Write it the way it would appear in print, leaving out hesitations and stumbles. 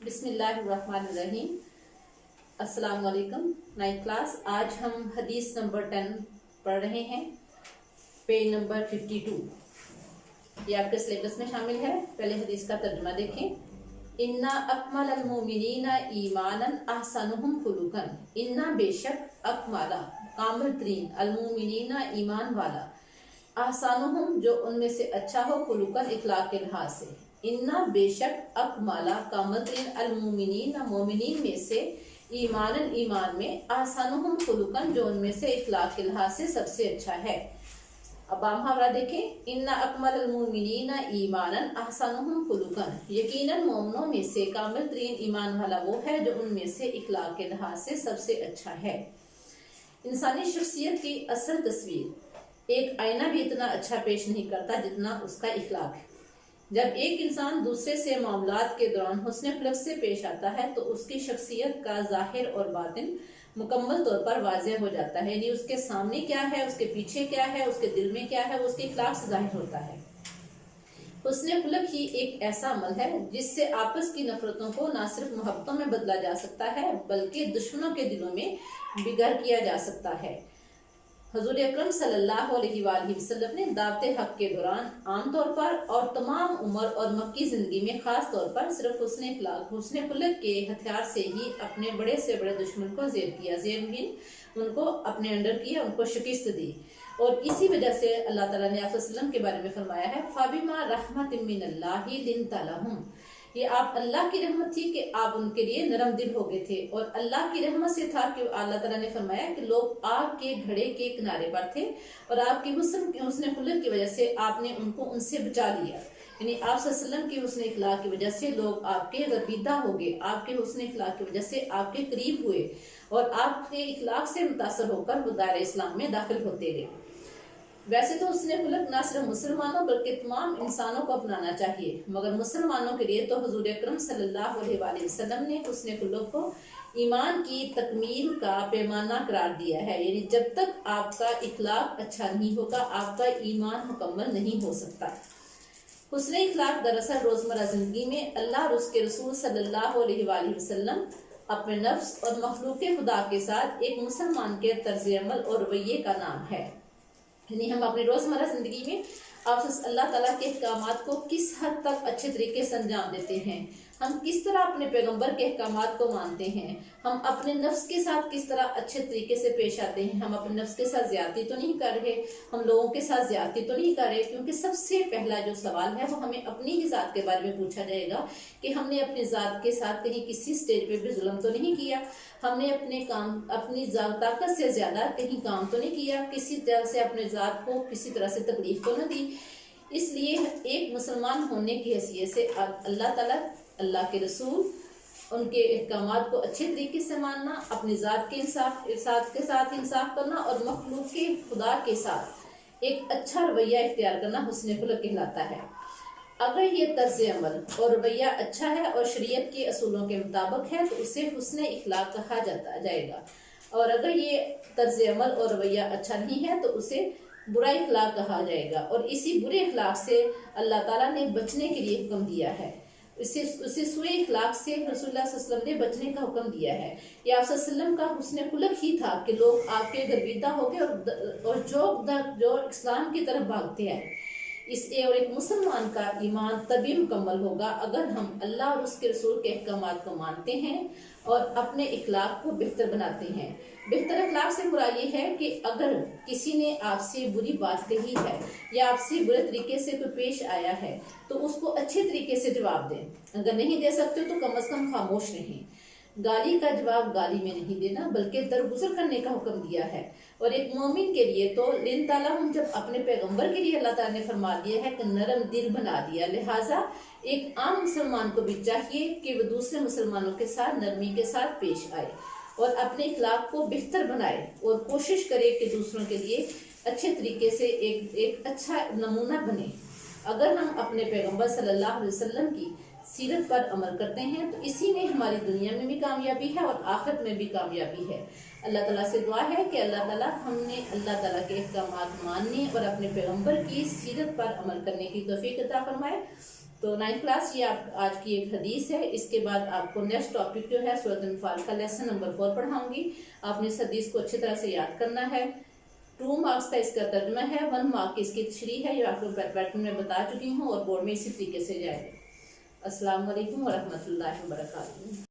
बिस्मिल्लाहिर्रहमानिर्रहीम। अस्सलाम वालेकुम। 9th class. आज हम हदीस नंबर 10 पढ़ रहे हैं, पेज नंबर 52। ये आपके सिलेबस में शामिल है। पहले हदीस का तर्जुमा देखें। इन्ना अकमल मोमिनीना ईमानन अहसनुहुम खुलुकन। इन्ना बेशक अकमला कामिल तरीन अलमोमिनीना ईमान वाला, अहसनुहुम जो उनमें से अच्छा हो, खुलुकन इखलाक के लिहाज से। इन्ना बेशक अकमाला कामतरीन अलमुमिनीन मोमिनीन में से, ईमानन ईमान में, आसानुहुम खुलुकन जो उनमें से इखलाक के लिहाज से सबसे अच्छा है। अब मुहावरा देखें। इन्ना अकमल अलमुमिनीन ईमानन आसानुहुम खुलुकन, यकीनन मोमिनों में से कामिल तरीन ईमान वाला वो है जो उनमें से इखलाक के लिहाज से सबसे अच्छा है। इंसानी शख्सियत की असल तस्वीर एक आईना भी इतना अच्छा पेश नहीं करता जितना उसका इखलाक है। जब एक इंसान दूसरे से मामलात के दौरान हुस्न खुलक से पेश आता है तो उसकी शख्सियत का जाहिर और बातिन मुकम्मल तौर पर वाज़ेह हो जाता है। यानी उसके सामने क्या है, उसके पीछे क्या है, उसके दिल में क्या है, वो उसके इखलाक से जाहिर होता है। हुस्न खुलक ही एक ऐसा अमल है जिससे आपस की नफरतों को न सिर्फ मोहब्बतों में बदला जा सकता है बल्कि दुश्मनों के दिलों में बिगर किया जा सकता है। हजूर अकरम सल्लल्लाहु अलैहि वसल्लम ने दावते हक के दौरान आमतौर पर और तमाम उम्र और मक्की जिंदगी में खास तौर पर सिर्फ हुस्न खुलक के हथियार से ही अपने बड़े से बड़े दुश्मन को ज़ेब किया, उनको अपने अंडर किया, उनको शिकस्त दी। और इसी वजह से अल्लाह ताला ने आप वसल्लम के बारे में फरमाया है, फाबिमा रहमतिन मिनल्लाहि लिन्ता लहुम। ये आप अल्लाह की रहमत थी कि आप उनके लिए नरम दिल हो गए थे। और अल्लाह की रहमत से था कि अल्लाह ताला ने फरमाया कि लोग आग के घड़े के किनारे पर थे और आपकी हुस्न खुलक की वजह से आपने उनको उनसे बचा लिया। यानी आप सल्लल्लाहु अलैहि वसल्लम की हुस्न इखलाक की वजह से लोग आपके गर्बिदा हो गए, आपके हुस्न इखलाक की वजह से आपके करीब हुए और आपके इखलाक से मुतासर होकर वो दायरे इस्लाम में दाखिल होते गए। वैसे तो हुस्न खुलक न सिर्फ मुसलमानों बल्कि तमाम इंसानों को अपनाना चाहिए, मगर मुसलमानों के लिए तो हुजूर अकरम सल्लल्लाहु अलैहि वसल्लम ने हुस्न खुलक को ईमान की तकमील का पैमाना करार दिया है। यानी जब तक आपका इखलाक अच्छा नहीं होगा आपका ईमान मुकम्मल नहीं हो सकता। हुस्न इखलाक दरअसल रोजमर्रा जिंदगी में अल्लाह और उसके रसूल सल्लल्लाहु अलैहि वसल्लम अपने नफ्स और मखलूक खुदा के साथ एक मुसलमान के तर्ज अमल और रवैये का नाम है। यानी हम अपनी रोजमर्रा जिंदगी में आप अल्लाह ताला के अहकामात को किस हद तक अच्छे तरीके से अंजाम देते हैं, हम किस तरह अपने पैगंबर के अहकामात को मानते हैं, हम अपने नफ्स के साथ किस तरह अच्छे तरीके से पेश आते हैं। हम अपने नफ्स के साथ ज्यादती तो नहीं कर रहे, हम लोगों के साथ ज्यादती तो नहीं कर रहे, क्योंकि सबसे पहला जो सवाल है वो हमें अपनी ही जात के बारे में पूछा जाएगा कि हमने अपनी जात के साथ कहीं किसी स्टेज पे भी जुल्म तो नहीं किया, हमने अपनी ताकत से ज्यादा कहीं काम तो नहीं किया, किसी तरह से अपने जात को किसी तरह से तकलीफ तो न दी। इसलिए एक मुसलमान होने की हैसियत से अल्लाह ताला, अल्लाह के रसूल, उनके अहकामात को अच्छे तरीके से मानना, अपनी जात के साथ इंसाफ करना और मखलूक के खुदा के साथ एक अच्छा रवैया इख्तियार करना हुस्न खुलक कहलाता है। अगर ये तर्ज अमल और रवैया अच्छा है और शरीयत के असूलों के मुताबिक है तो उसे हुस्न इखलाक कहा जाएगा, और अगर ये तर्ज अमल और रवैया अच्छा नहीं है तो उसे बुरा इखलाक कहा जाएगा। और इसी बुरे इखलाक से अल्लाह ताला ने बचने के लिए हुक्म दिया है। उसे सुए इखलाक से रसूलुल्लाह सल्लल्लाहु अलैहि वसल्लम ने बचने का हुक्म दिया है। ये आप सल्लल्लाहु अलैहि वसल्लम का हुस्न खुलक ही था कि लोग आपके गर्बिदा हो गए और जो इस्लाम की तरफ भागते हैं। इसलिए और एक मुसलमान का ईमान तभी मुकम्मल होगा अगर हम अल्लाह और उसके रसूल के अहकामात को मानते हैं और अपने इखलाक को बेहतर बनाते हैं। बेहतर इखलाक से मुराद ये है कि अगर किसी ने आपसे बुरी बात कही है या आपसे बुरे तरीके से कोई पेश आया है तो उसको अच्छे तरीके से जवाब दें। अगर नहीं दे सकते तो कम से कम खामोश रहें। गाली का जवाब गाली में नहीं देना बल्कि दरगुजर करने का हुक्म दिया है। और एक मोमिन के लिए तो लिन ताला हम जब अपने पैगंबर के लिए अल्लाह ताला ने फरमा दिया है कि नरम दिल बना दिया, लिहाजा एक आम मुसलमान को भी चाहिए कि वह दूसरे मुसलमानों के साथ नरमी के साथ पेश आए और अपने इखलाक को बेहतर बनाए और कोशिश करे कि दूसरों के लिए अच्छे तरीके से एक अच्छा नमूना बने। अगर हम अपने पैगंबर सल्लल्लाहु अलैहि वसल्लम की सीरत पर अमल करते हैं तो इसी में हमारी दुनिया में भी कामयाबी है और आखिरत में भी कामयाबी है। अल्लाह ताला से दुआ है कि अल्लाह ताला हमने अल्लाह ताला के अहकामात मानने और अपने पैगंबर की सीरत पर अमल करने की तौफीक अता फरमाए। تو 9th کلاس یہ آج کی ایک حدیث ہے. اس کے بعد آپ کو نیکسٹ ٹاپک جو ہے سورۃ انفال کا لیسن نمبر 4 پڑھاؤں گی. آپ نے اس حدیث کو اچھی طرح سے یاد کرنا ہے. 2 مارکس کا اس کا ترجمہ ہے, 1 مارک اس کی تشریح ہے, یہ آپ کو پیٹرن میں بتا چکی ہوں اور بورڈ میں اسی طریقے سے جائے گا. السلام علیکم ورحمۃ اللہ وبرکاتہ.